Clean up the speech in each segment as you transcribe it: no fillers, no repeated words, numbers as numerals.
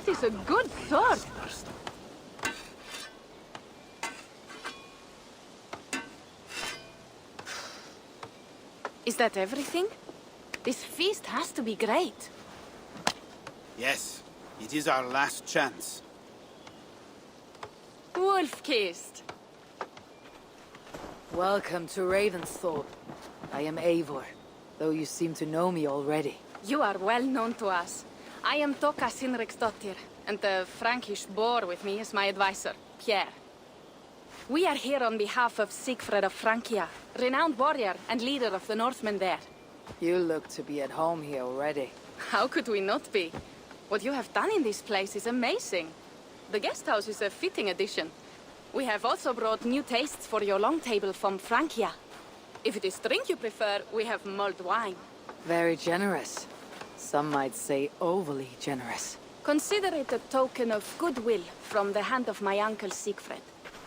That is a good sword. Is that everything? This feast has to be great. Yes, it is our last chance. Wolf-kissed. Welcome to Ravensthorpe. I am Eivor, though you seem to know me already. You are well known to us. I am Toka Sinriksdottir, and the Frankish boar with me is my advisor, Pierre. We are here on behalf of Sigfred of Francia, renowned warrior and leader of the Northmen there. You look to be at home here already. How could we not be? What you have done in this place is amazing. The guest house is a fitting addition. We have also brought new tastes for your long table from Francia. If it is drink you prefer, we have mulled wine. Very generous. Some might say overly generous. Consider it a token of goodwill from the hand of my uncle Sigfred.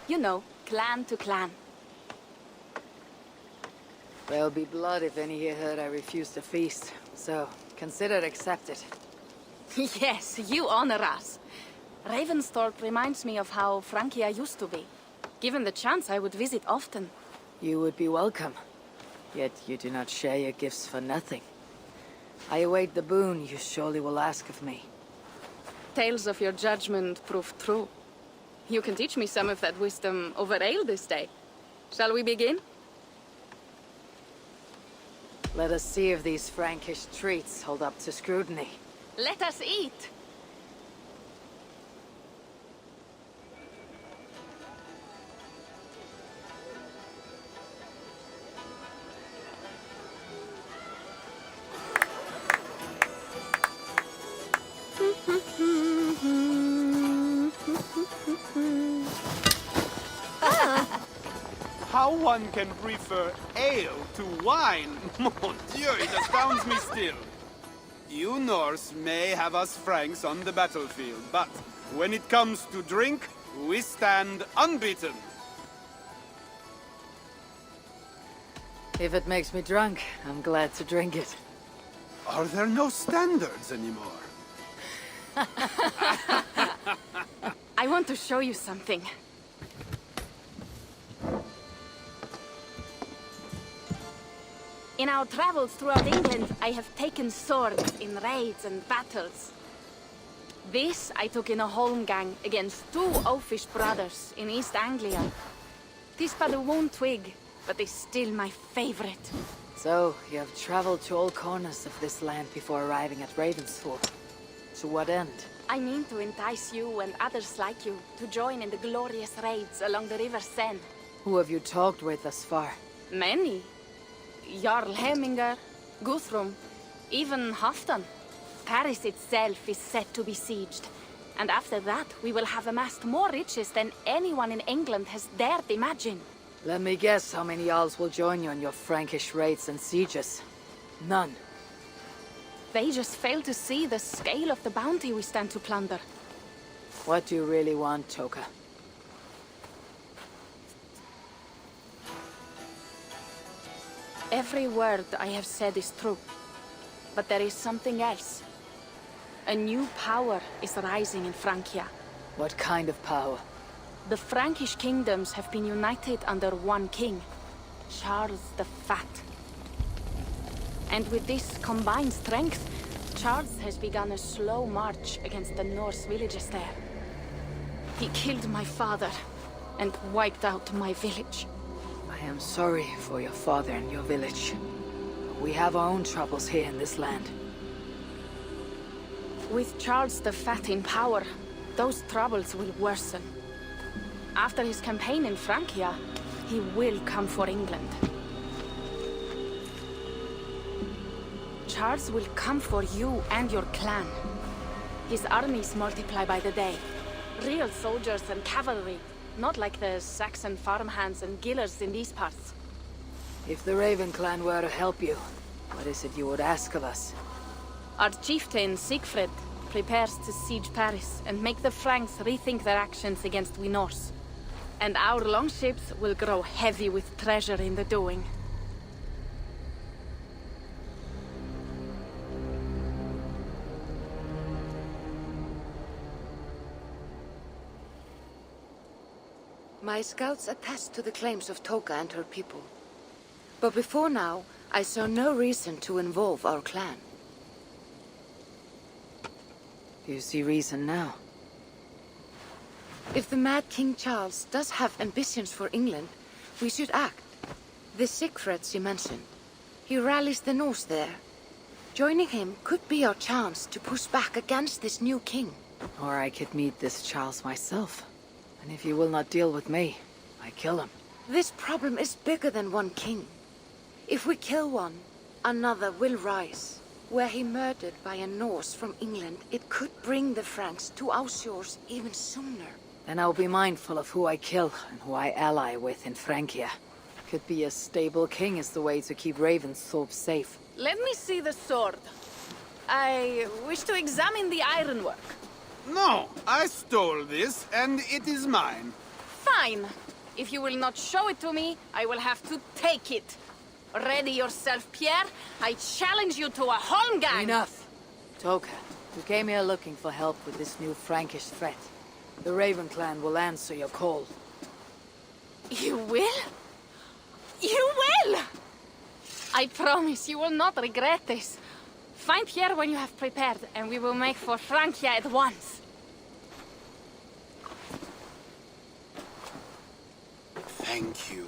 You know, clan to clan. There'll be blood if any here heard I refuse to feast, so consider it accepted. Yes, you honor us. Ravensthorpe reminds me of how Francia used to be. Given the chance, I would visit often. You would be welcome. Yet you do not share your gifts for nothing. I await the boon you surely will ask of me. Tales of your judgment prove true. You can teach me some of that wisdom over ale this day. Shall we begin? Let us see if these Frankish treats hold up to scrutiny. Let us eat! How one can prefer ale to wine? Mon Dieu, it astounds me still. You Norse may have us Franks on the battlefield, but when it comes to drink, we stand unbeaten. If it makes me drunk, I'm glad to drink it. Are there no standards anymore? I want to show you something. In our travels throughout England, I have taken swords in raids and battles. This I took in a holmgang against two oafish brothers in East Anglia. Tis but a worn twig, but is still my favorite. So, you have traveled to all corners of this land before arriving at Ravensthorpe. To what end? I mean to entice you and others like you to join in the glorious raids along the River Seine. Who have you talked with thus far? Many. Jarl Heminger, Guthrum, even Halfdan. Paris itself is set to be sieged. And after that, we will have amassed more riches than anyone in England has dared imagine. Let me guess how many Jarls will join you in your Frankish raids and sieges. None. They just fail to see the scale of the bounty we stand to plunder. What do you really want, Toka? Every word I have said is true. But there is something else. A new power is rising in Francia. What kind of power? The Frankish kingdoms have been united under one king, Charles the Fat. And with this combined strength, Charles has begun a slow march against the Norse villages there. He killed my father and wiped out my village. I am sorry for your father and your village. We have our own troubles here in this land. With Charles the Fat in power, those troubles will worsen. After his campaign in Francia, he will come for England. Charles will come for you and your clan. His armies multiply by the day. Real soldiers and cavalry, not like the Saxon farmhands and gillers in these parts. If the Raven clan were to help you, what is it you would ask of us? Our chieftain, Sigfred, prepares to siege Paris and make the Franks rethink their actions against we Norse. And our longships will grow heavy with treasure in the doing. My scouts attest to the claims of Toka and her people. But before now, I saw no reason to involve our clan. Do you see reason now? If the Mad King Charles does have ambitions for England, we should act. The Siegfried you mentioned, he rallies the Norse there. Joining him could be our chance to push back against this new king. Or I could meet this Charles myself. And if he will not deal with me, I kill him. This problem is bigger than one king. If we kill one, another will rise. Were he murdered by a Norse from England, it could bring the Franks to our shores even sooner. Then I'll be mindful of who I kill and who I ally with in Francia. Could be a stable king is the way to keep Ravensthorpe safe. Let me see the sword. I wish to examine the ironwork. No, I stole this, and it is mine. Fine. If you will not show it to me, I will have to take it. Ready yourself, Pierre. I challenge you to a holmgang. Enough. Toka, you came here looking for help with this new Frankish threat. The Raven clan will answer your call. You will? You will! I promise you will not regret this. Find Pierre when you have prepared, and we will make for Francia at once. Thank you.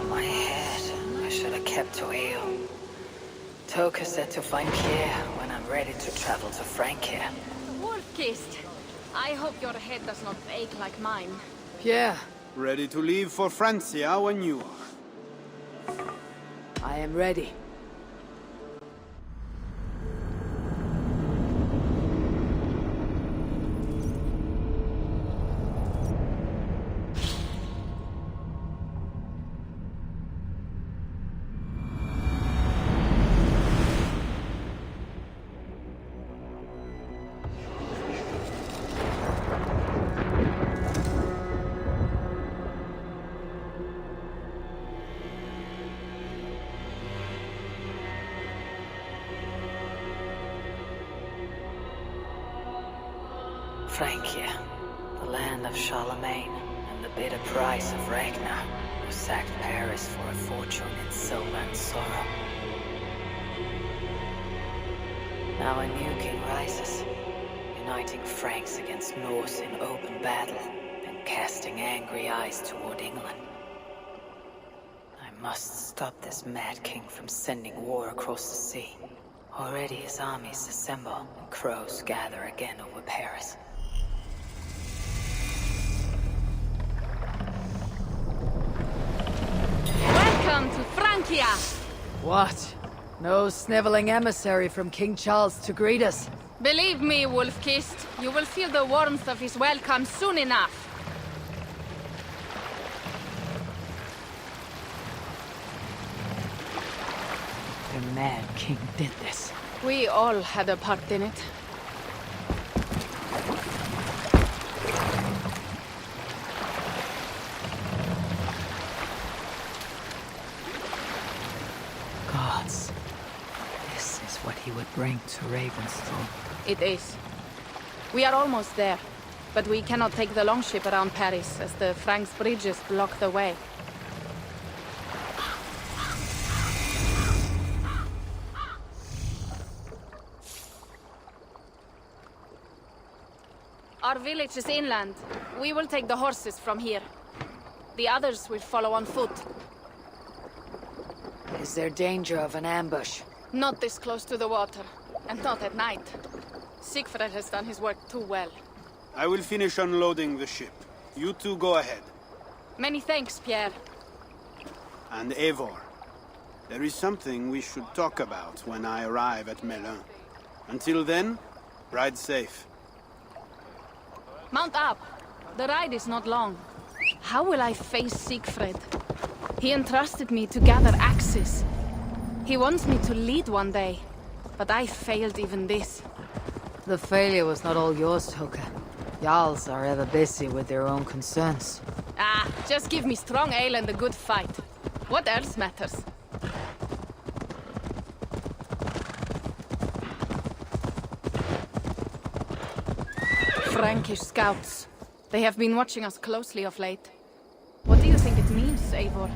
My head. I should have kept to ale. Toka said to find Pierre when I'm ready to travel to Francia. Wolf-kissed. I hope your head does not ache like mine. Pierre, Ready to leave for Francia when you are. I am ready. Francia, the land of Charlemagne, and the bitter price of Ragnar, who sacked Paris for a fortune in silver and sorrow. Now a new king rises, uniting Franks against Norse in open battle, and casting angry eyes toward England. I must stop this mad king from sending war across the sea. Already his armies assemble, and crows gather again over Paris. Welcome to Francia! What? No sniveling emissary from King Charles to greet us? Believe me, Wolf-kissed, you will feel the warmth of his welcome soon enough. The mad king did this. We all had a part in it. Gods. This is what he would bring to Ravensthorpe. It is. We are almost there, but we cannot take the longship around Paris as the Franks' bridges block the way. Our village is inland. We will take the horses from here. The others will follow on foot. Is there danger of an ambush? Not this close to the water, and not at night. Siegfried has done his work too well. I will finish unloading the ship. You two go ahead. Many thanks, Pierre. And Eivor, there is something we should talk about when I arrive at Melun. Until then, ride safe. Mount up. The ride is not long. How will I face Siegfried? He entrusted me to gather axes. He wants me to lead one day, but I failed even this. The failure was not all yours, Toka. Jarls are ever busy with their own concerns. Ah, just give me strong ale and a good fight. What else matters? Frankish scouts. They have been watching us closely of late. What do you think it means, Eivor?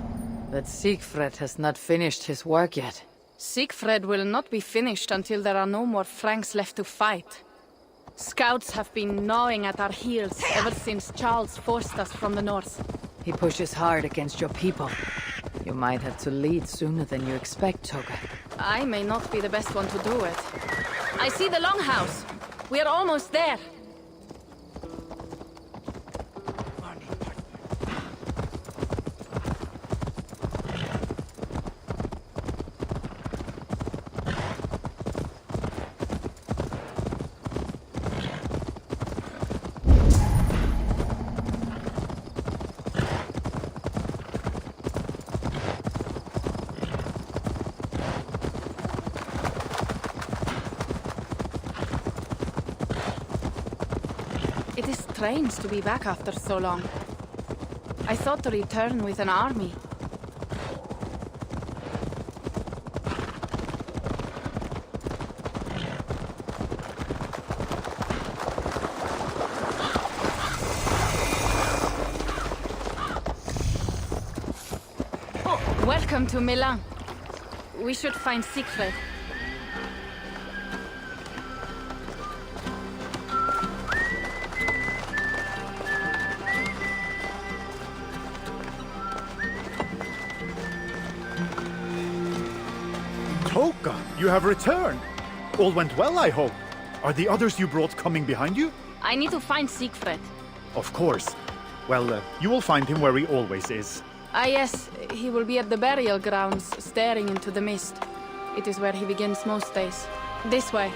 That Siegfried has not finished his work yet. Siegfried will not be finished until there are no more Franks left to fight. Scouts have been gnawing at our heels ever since Charles forced us from the north. He pushes hard against your people. You might have to lead sooner than you expect, Toga. I may not be the best one to do it. I see the longhouse. We are almost there. It is strange to be back after so long. I thought to return with an army. Welcome to Milan. We should find Siegfried. Toka, you have returned. All went well, I hope. Are the others you brought coming behind you? I need to find Siegfried. Of course. Well, you will find him where he always is. Ah yes, he will be at the burial grounds, staring into the mist. It is where he begins most days. This way.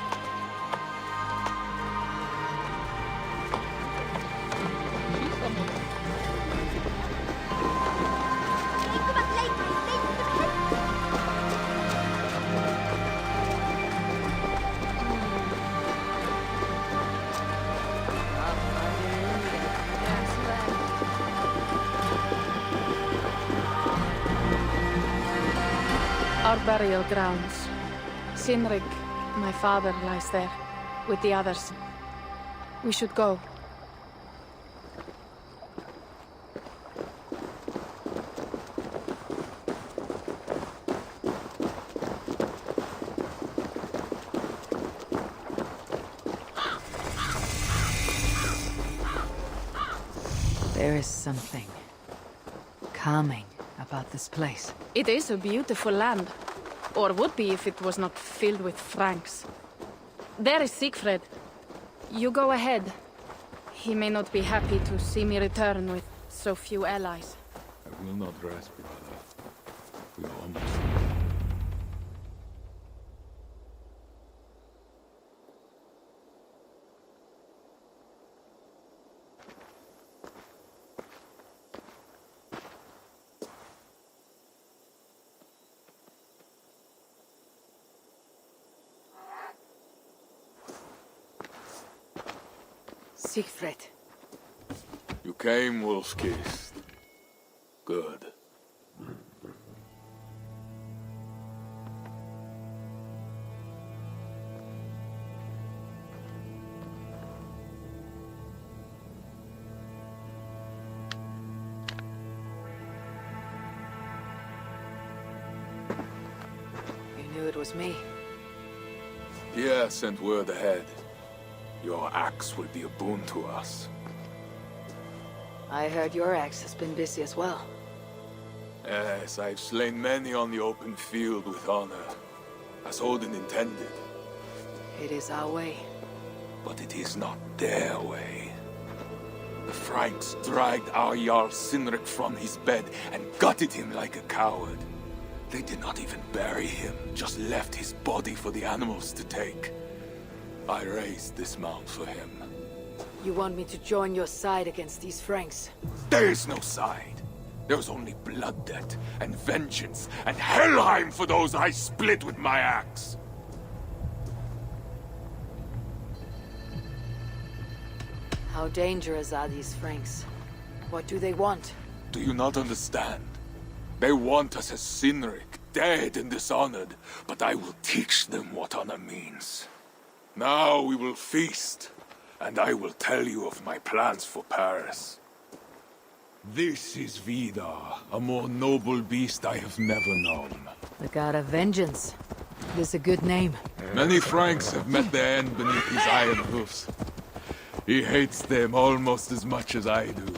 Our burial grounds. Sinrig, my father, lies there, with the others. We should go. There is something calming about this place. It is a beautiful land. Or would be if it was not filled with Franks. There is Siegfried. You go ahead. He may not be happy to see me return with so few allies. I will not rest, brother. We are almost. Siegfried. You came, wolf-kissed. Good. You knew it was me. Pierre sent word ahead. Your axe will be a boon to us. I heard your axe has been busy as well. Yes, I've slain many on the open field with honor, as Odin intended. It is our way. But it is not their way. The Franks dragged our Jarl Sinrik from his bed and gutted him like a coward. They did not even bury him, just left his body for the animals to take. I raised this mount for him. You want me to join your side against these Franks? There is no side. There's only blood debt, and vengeance, and Helheim for those I split with my axe. How dangerous are these Franks? What do they want? Do you not understand? They want us as Cynric, dead and dishonored, but I will teach them what honor means. Now we will feast, and I will tell you of my plans for Paris. This is Vidar, a more noble beast I have never known. The god of vengeance. It is a good name. Many Franks have met their end beneath his iron hoofs. He hates them almost as much as I do.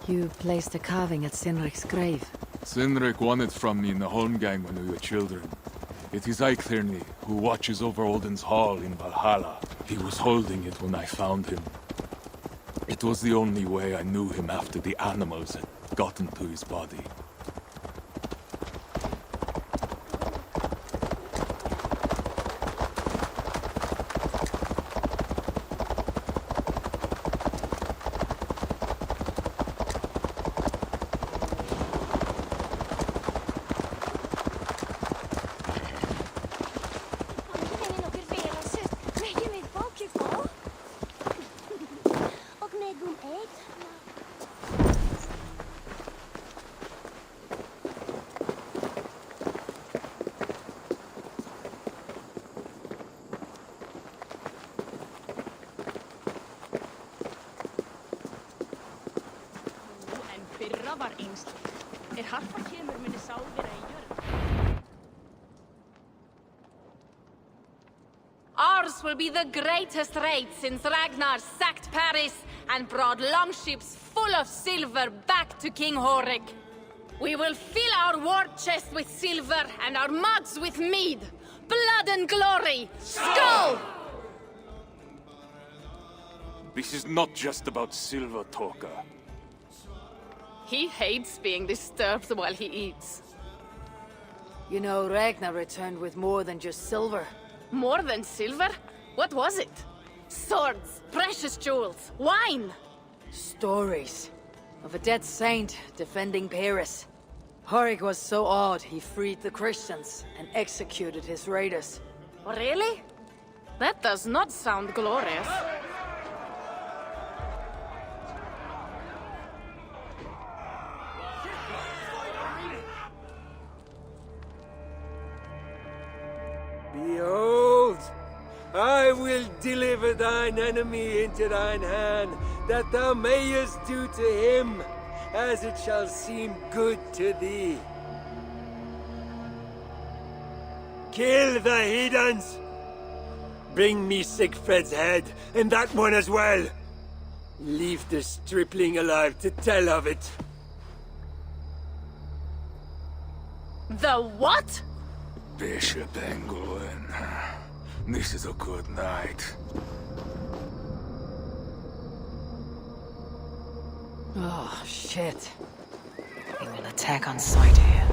You placed a carving at Cynric's grave. Cynric won it from me in the Holmgang when we were children. It is Eiktherni, who watches over Odin's hall in Valhalla. He was holding it when I found him. It was the only way I knew him after the animals had gotten to his body. Ours will be the greatest raid since Ragnar sacked Paris and brought longships full of silver back to King Horik. We will fill our war chest with silver and our mugs with mead. Blood and glory! Skull! This is not just about silver, Torka. He hates being disturbed while he eats. You know, Ragnar returned with more than just silver. More than silver? What was it? Swords, precious jewels, wine! Stories of a dead saint defending Paris. Horik was so awed he freed the Christians and executed his raiders. Really? That does not sound glorious. Behold, I will deliver thine enemy into thine hand, that thou mayest do to him as it shall seem good to thee. Kill the heathens! Bring me Sigfred's head, and that one as well! Leave the stripling alive to tell of it. The what? Bishop Engwin, this is a good night. Oh, shit. They will attack on sight here.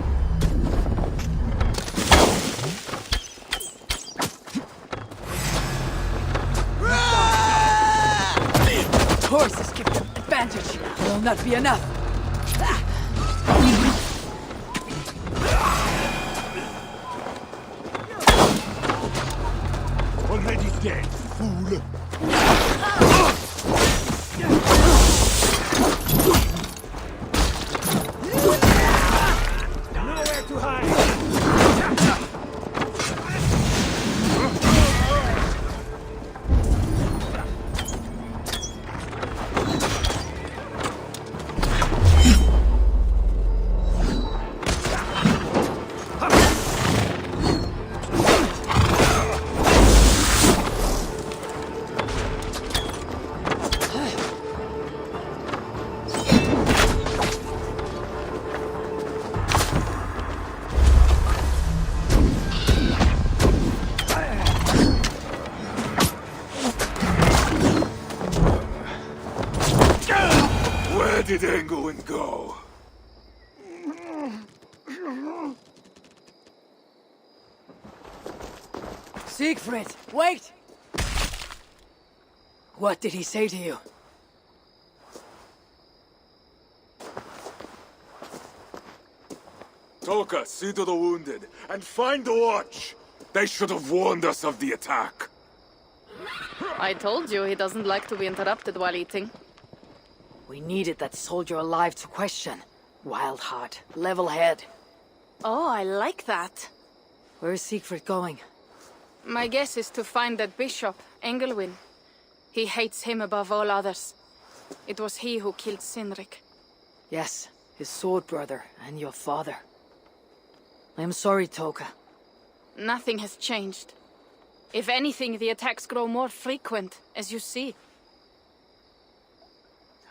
Horses give them advantage. Will not be enough. Already dead, fool! Nowhere to hide! Where did Engwin go? Siegfried, wait! What did he say to you? Toka, see to the wounded, and find the watch! They should have warned us of the attack. I told you he doesn't like to be interrupted while eating. We needed that soldier alive to question. Wild heart, level head. Oh, I like that. Where is Siegfried going? My guess is to find that bishop, Engelwin. He hates him above all others. It was he who killed Cynric. Yes, his sword brother and your father. I am sorry, Toka. Nothing has changed. If anything, the attacks grow more frequent, as you see.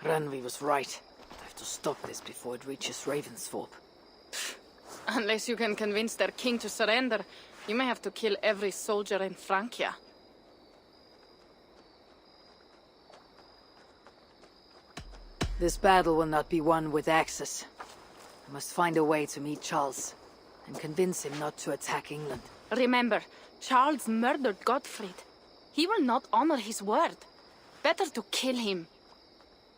Randvi was right. I have to stop this before it reaches Ravensthorpe. Unless you can convince their king to surrender, you may have to kill every soldier in Francia. This battle will not be won with axes. I must find a way to meet Charles, and convince him not to attack England. Remember, Charles murdered Godfried. He will not honor his word. Better to kill him.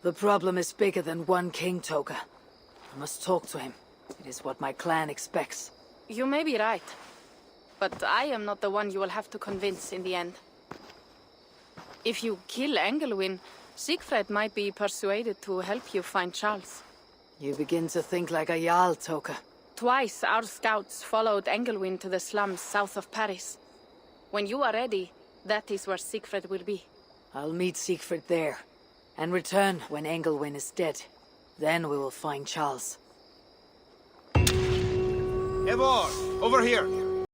The problem is bigger than one king, Toka. I must talk to him. It is what my clan expects. You may be right. But I am not the one you will have to convince in the end. If you kill Engelwin, Siegfried might be persuaded to help you find Charles. You begin to think like a Jarl, Toka. Twice our scouts followed Engelwin to the slums south of Paris. When you are ready, that is where Siegfried will be. I'll meet Siegfried there, and return when Engelwin is dead. Then we will find Charles. Eivor, over here!